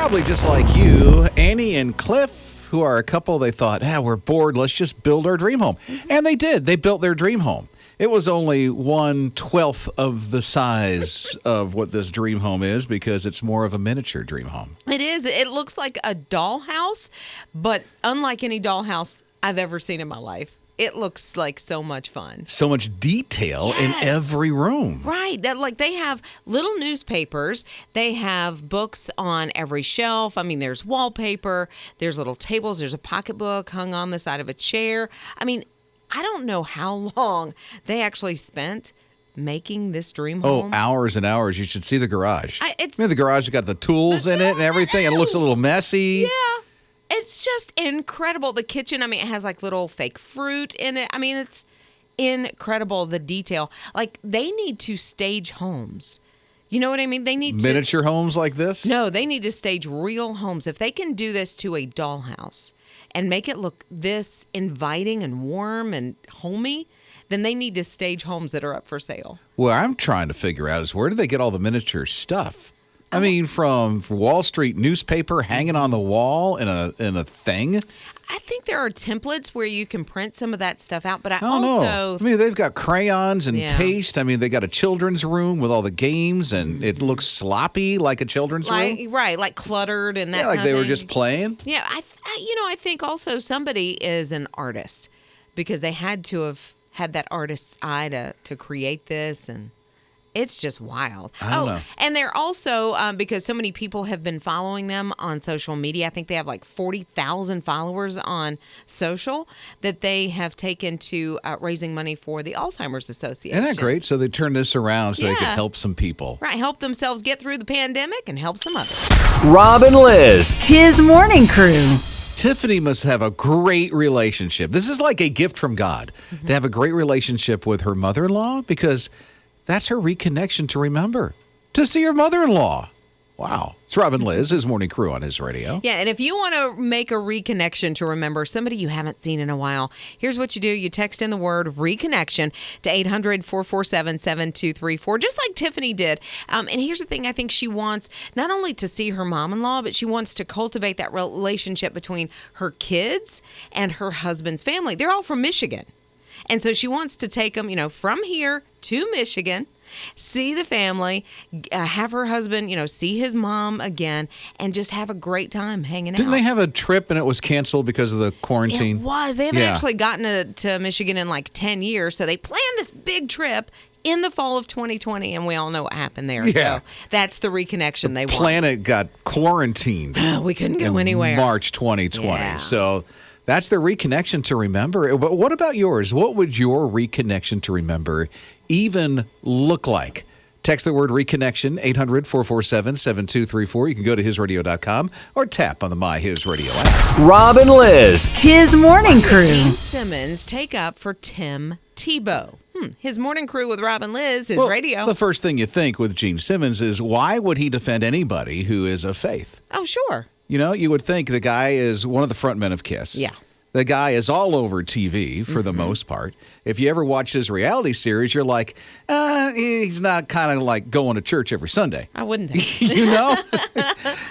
Probably just like you, Annie and Cliff, who are a couple, they thought, we're bored, let's just build our dream home. And they did. They built their dream home. It was only 1/12 of the size of what this dream home is because it's more of a miniature dream home. It is. It looks like a dollhouse, but unlike any dollhouse I've ever seen in my life. It looks like so much fun. So much detail in every room. Right. They have little newspapers. They have books on every shelf. I mean, there's wallpaper. There's little tables. There's a pocketbook hung on the side of a chair. I mean, I don't know how long they actually spent making this dream home. Oh, hours and hours. You should see the garage. The garage has got the tools in it and everything. It looks a little messy. Yeah. It's just incredible. The kitchen, it has like little fake fruit in it. It's incredible, the detail. Like, they need to stage homes. You know what I mean? They need miniature homes like this? No, they need to stage real homes. If they can do this to a dollhouse and make it look this inviting and warm and homey, then they need to stage homes that are up for sale. What I'm trying to figure out is where do they get all the miniature stuff? From Wall Street newspaper hanging on the wall in a thing. I think there are templates where you can print some of that stuff out, but I don't know. They've got crayons and paste. They got a children's room with all the games, and it looks sloppy like a children's room. Right, like cluttered and that. Yeah, like they were just playing. Yeah, I think also somebody is an artist because they had to have had that artist's eye to create this, and it's just wild. I don't know. And they're also, because so many people have been following them on social media, I think they have like 40,000 followers on social, that they have taken to raising money for the Alzheimer's Association. Isn't that great? So they turned this around so they could help some people. Right, help themselves get through the pandemic and help some others. Rob and Lizz, his morning crew. Tiffany must have a great relationship. This is like a gift from God to have a great relationship with her mother-in-law because that's her reconnection to remember, to see her mother-in-law. Wow. It's Rob and Lizz, his morning crew on his radio. Yeah, and if you want to make a reconnection to remember somebody you haven't seen in a while, here's what you do. You text in the word reconnection to 800-447-7234, just like Tiffany did. And here's the thing. I think she wants not only to see her mom-in-law, but she wants to cultivate that relationship between her kids and her husband's family. They're all from Michigan. And so she wants to take them, from here to Michigan, see the family, have her husband, see his mom again, and just have a great time hanging out. Didn't they have a trip and it was canceled because of the quarantine? It was. They haven't actually gotten to Michigan in like 10 years, so they planned this big trip in the fall of 2020, and we all know what happened there. Yeah. So that's the reconnection they want. The planet got quarantined. We couldn't go anywhere. March 2020. Yeah. So that's the reconnection to remember. But what about yours? What would your reconnection to remember even look like? Text the word reconnection, 800-447-7234. You can go to hisradio.com or tap on the My His Radio app. Rob and Lizz, his morning crew. Gene Simmons take up for Tim Tebow. His morning crew with Rob and Lizz, his radio. The first thing you think with Gene Simmons is, why would he defend anybody who is of faith? Oh, sure. You would think the guy is one of the front men of KISS. Yeah. The guy is all over TV for the most part. If you ever watch his reality series, you're like, he's not kind of like going to church every Sunday. I wouldn't think.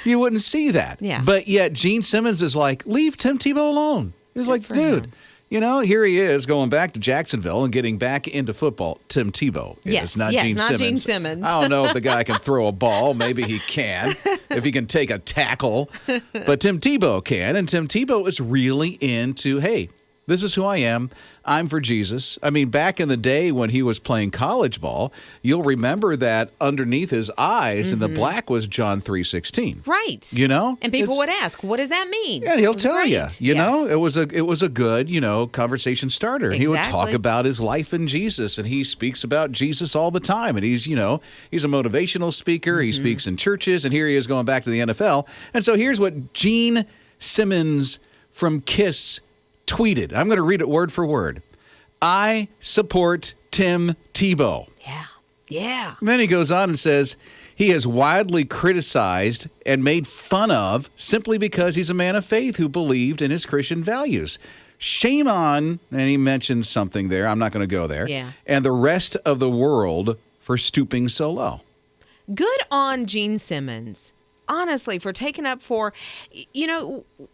You wouldn't see that. Yeah. But yet Gene Simmons is like, leave Tim Tebow alone. He's like, dude. him. Here he is going back to Jacksonville and getting back into football. Tim Tebow is, not Gene Simmons. Gene Simmons. I don't know if the guy can throw a ball. Maybe he can, if he can take a tackle. But Tim Tebow can, and Tim Tebow is really into, hey, this is who I am. I'm for Jesus. Back in the day when he was playing college ball, you'll remember that underneath his eyes in the black was John 3:16. Right. And people would ask, what does that mean? Yeah, he'll tell you. It was a good, conversation starter. And he would talk about his life in Jesus, and he speaks about Jesus all the time. And he's a motivational speaker. He speaks in churches, and here he is going back to the NFL. And so here's what Gene Simmons from KISS tweeted. I'm going to read it word for word. I support Tim Tebow. Yeah. And then he goes on and says, he is widely criticized and made fun of simply because he's a man of faith who believed in his Christian values. Shame on, and he mentioned something there, I'm not going to go there, and the rest of the world for stooping so low. Good on Gene Simmons honestly, for taking up for,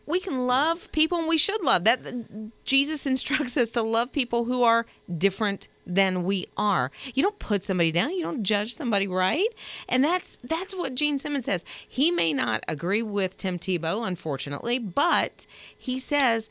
we can love people and we should love that. Jesus instructs us to love people who are different than we are. You don't put somebody down. You don't judge somebody, right? And that's what Gene Simmons says. He may not agree with Tim Tebow, unfortunately, but he says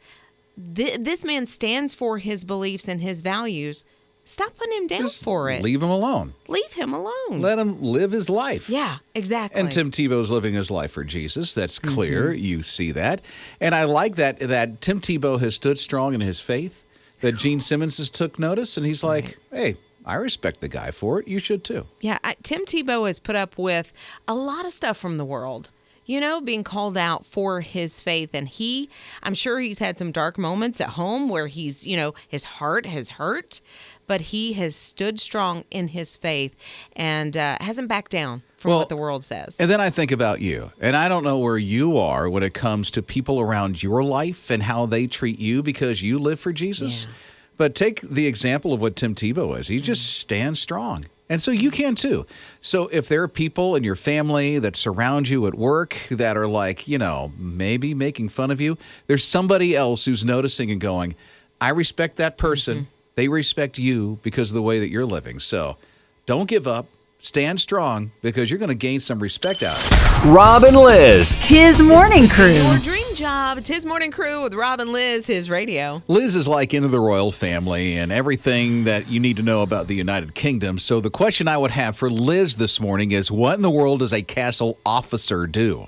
this man stands for his beliefs and his values. Stop putting him down for it. Leave him alone. Leave him alone. Let him live his life. Yeah, exactly. And Tim Tebow's living his life for Jesus. That's clear. You see that. And I like that Tim Tebow has stood strong in his faith, that Gene Simmons has took notice, and he's like, hey, I respect the guy for it. You should too. Yeah, Tim Tebow has put up with a lot of stuff from the world. Being called out for his faith. And I'm sure he's had some dark moments at home where he's, his heart has hurt, but he has stood strong in his faith and hasn't backed down from what the world says. And then I think about you, and I don't know where you are when it comes to people around your life and how they treat you because you live for Jesus. Yeah. But take the example of what Tim Tebow is. He just stands strong. And so you can too. So if there are people in your family that surround you at work that are like, maybe making fun of you, there's somebody else who's noticing and going, I respect that person. Mm-hmm. They respect you because of the way that you're living. So don't give up. Stand strong because you're going to gain some respect out of it. Rob and Lizz. His morning crew. Your dream job. It's His Morning Crew with Rob and Lizz, His radio. Liz is like into the royal family and everything that you need to know about the United Kingdom. So the question I would have for Liz this morning is, what in the world does a castle officer do?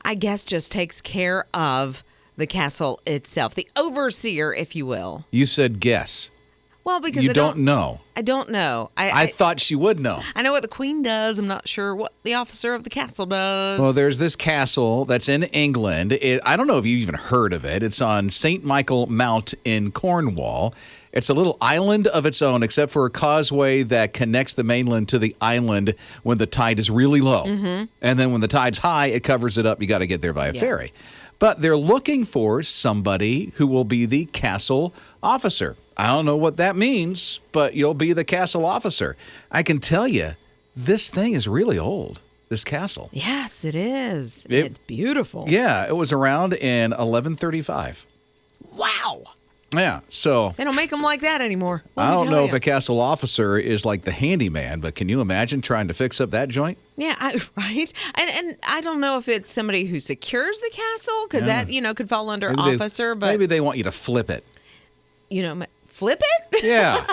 I guess just takes care of the castle itself. The overseer, if you will. You said guess. Well, because you don't know. I don't know. I thought she would know. I know what the Queen does. I'm not sure what the officer of the castle does. Well, there's this castle that's in England. I don't know if you even heard of it. It's on St. Michael Mount in Cornwall. It's a little island of its own, except for a causeway that connects the mainland to the island when the tide is really low. Mm-hmm. And then when the tide's high, it covers it up. You got to get there by a ferry. But they're looking for somebody who will be the castle officer. I don't know what that means, but you'll be the castle officer. I can tell you, this thing is really old, this castle. Yes, it is. It's beautiful. Yeah, it was around in 1135. Wow. Yeah, so they don't make them like that anymore. I don't know if a castle officer is like the handyman, but can you imagine trying to fix up that joint? Yeah, right. And I don't know if it's somebody who secures the castle because that could fall under officer. But maybe they want you to flip it. Flip it? Yeah.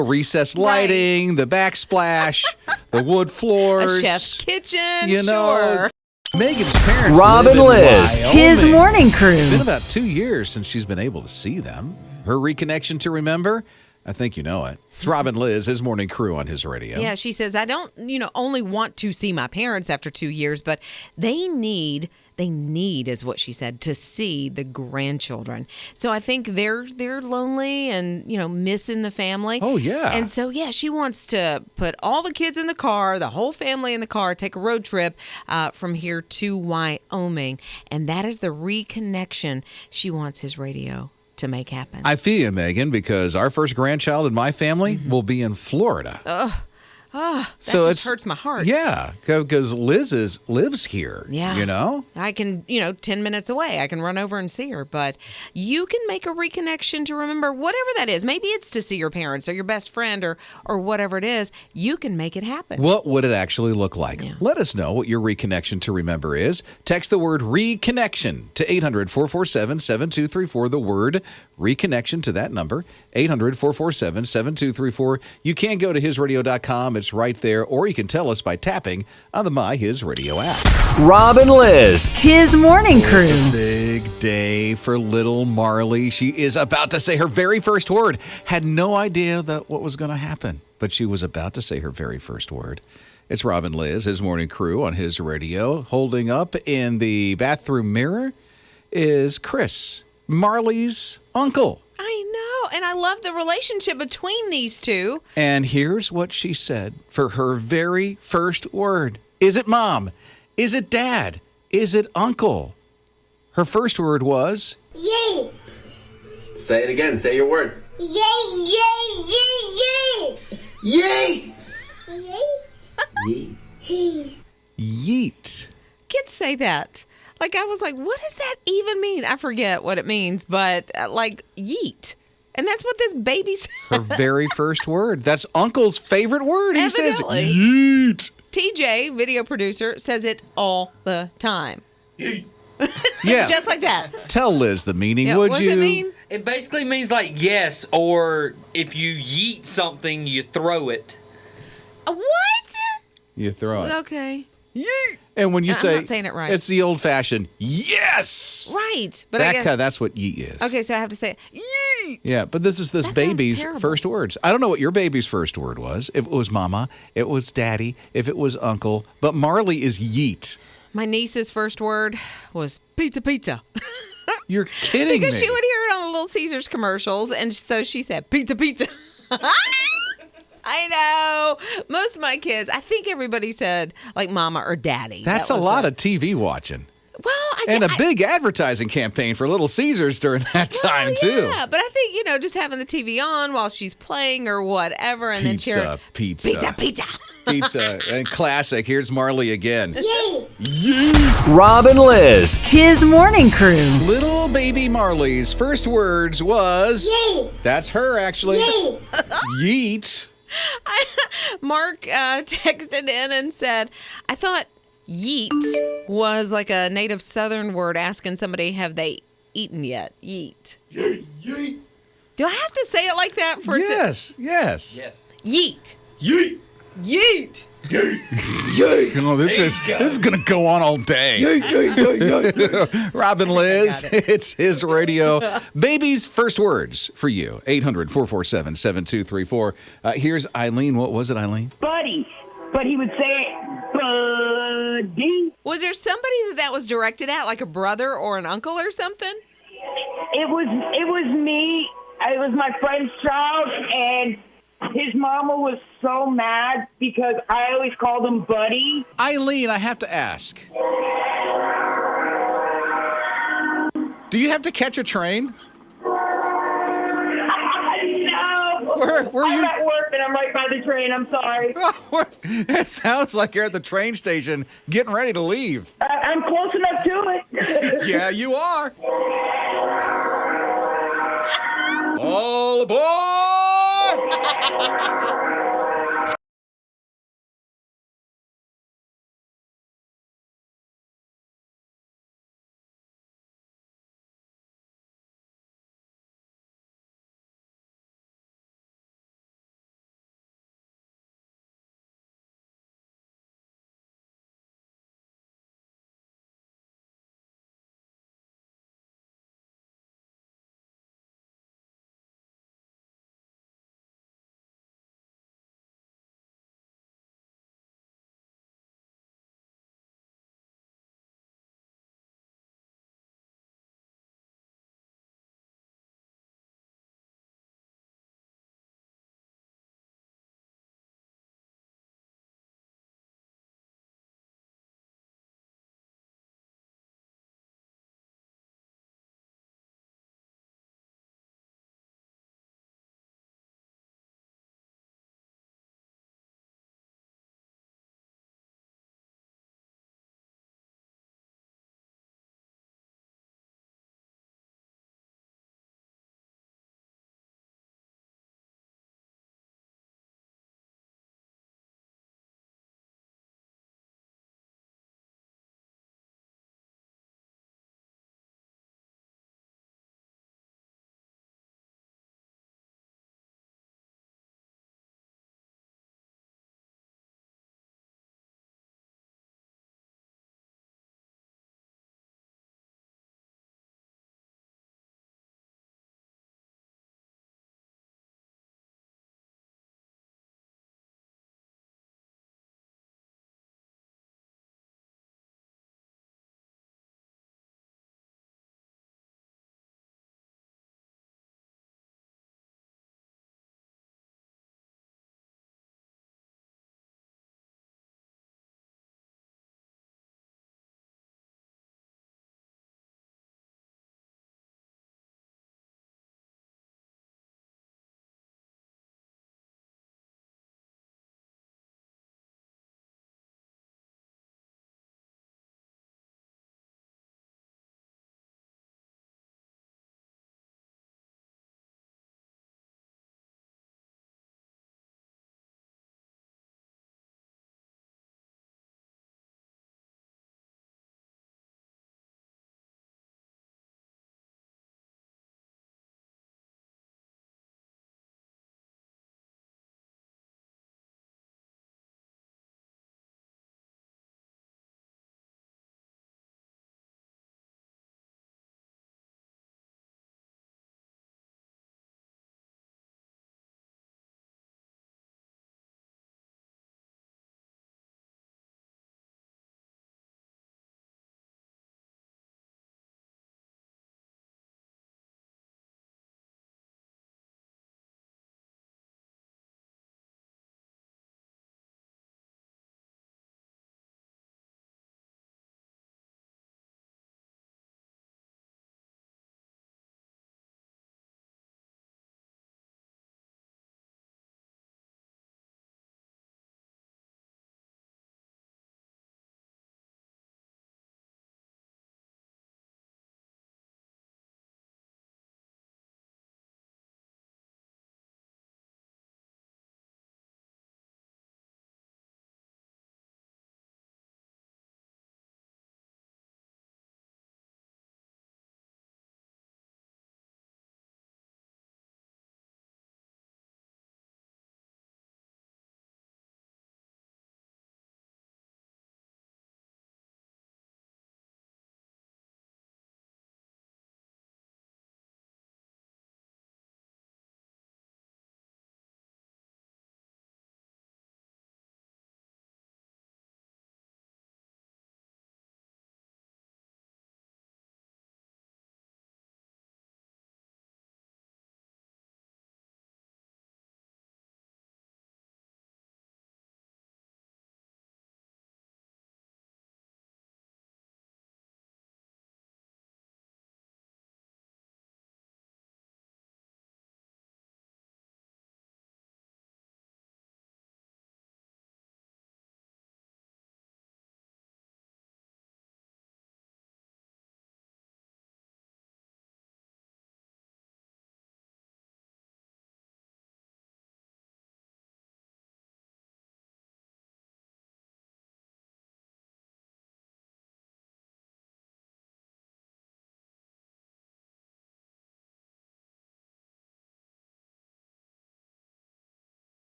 Recessed lighting, the backsplash, the wood floors, a chef's kitchen. Sure. Megan's parents Rob and Lizz. Wyoming. His morning crew. It's been about 2 years since she's been able to see them. Her reconnection to remember, I think you know it. It's Rob and Lizz, His Morning Crew on His radio. Yeah, she says, I don't, only want to see my parents after 2 years, but they need is what she said, to see the grandchildren. So I think they're lonely and, missing the family. Oh, yeah. And so, she wants to put all the kids in the car, the whole family in the car, take a road trip from here to Wyoming. And that is the reconnection she wants His radio to make happen. I feel you, Megan, because our first grandchild in my family will be in Florida. That just hurts my heart. Yeah, because Liz lives here. Yeah. I can, 10 minutes away. I can run over and see her. But you can make a reconnection to remember whatever that is. Maybe it's to see your parents or your best friend or whatever it is. You can make it happen. What would it actually look like? Yeah. Let us know what your reconnection to remember is. Text the word reconnection to 800-447-7234. The word reconnection to that number, 800-447-7234. You can go to hisradio.com. It's right there, or you can tell us by tapping on the My His Radio app. Rob and Lizz. His morning crew. It's a big day for little Marley. She is about to say her very first word. Had no idea what was going to happen, but she was about to say her very first word. It's Rob and Lizz, His Morning Crew on His Radio. Holding up in the bathroom mirror is Chris, Marley's uncle. I know, and I love the relationship between these two. And here's what she said for her very first word. Is it mom? Is it dad? Is it uncle? Her first word was... Yay! Say it again. Say your word. Yay, yay, yay, yay! Yay! Yay? Yeet. yeet. kids say that. Like, I was like, what does that even mean? I forget what it means, but like yeet. And that's what this baby said. Her very first word. That's Uncle's favorite word. He Evidently. says yeet. TJ, video producer, says it all the time. Yeet. Yeah. Just like that. Tell Liz the meaning, Yeah, would what you? does it mean? It basically means like yes, or if you yeet something, you throw it. What? You throw it. Okay. And when you I'm say not saying it right. it's the old-fashioned yes. Right. But I guess, That's what yeet is. okay, so I have to say it. Yeet. Yeah, but this is this That sounds baby's terrible. first words. I don't know what your baby's first word was. If it was mama, it was daddy, if it was uncle, but Marley is yeet. My niece's first word was pizza, pizza. You're kidding Because me. she would hear it on the Little Caesars commercials, and so she said, pizza, pizza. I know. Most of my kids, I think everybody said, like, mama or daddy. That's That a was lot the- of TV watching. Well, And a big advertising campaign for Little Caesars during that time, too. Yeah, but I think, just having the TV on while she's playing or whatever, and then cheering, Pizza. pizza, pizza. Pizza. And classic. Here's Marley again. Yay! Rob and Lizz. His morning crew. Little baby Marley's first words was... Yay! That's her, actually. Yay! Yeet. Mark texted in and said, I thought yeet was like a native Southern word asking somebody, have they eaten yet? Yeet. Yeet. Do I have to say it like that for it to... Yes. Yes. Yeet. Yeet. Yeet. Oh, this is going to go on all day. Rob and Liz, it's his radio. Baby's first words for you. 800-447-7234. Here's Eileen. What was it, Eileen? Buddy. But he would say it, buddy. Was there somebody that was directed at, like a brother or an uncle or something? It was me. It was my friend's child, and his mama was so mad because I always called him Buddy. Eileen, I have to ask. Do you have to catch a train? No. Where are I'm you? at work, and I'm right by the train. I'm sorry. It sounds like you're at the train station getting ready to leave. I'm close enough to it. Yeah, you are. All aboard!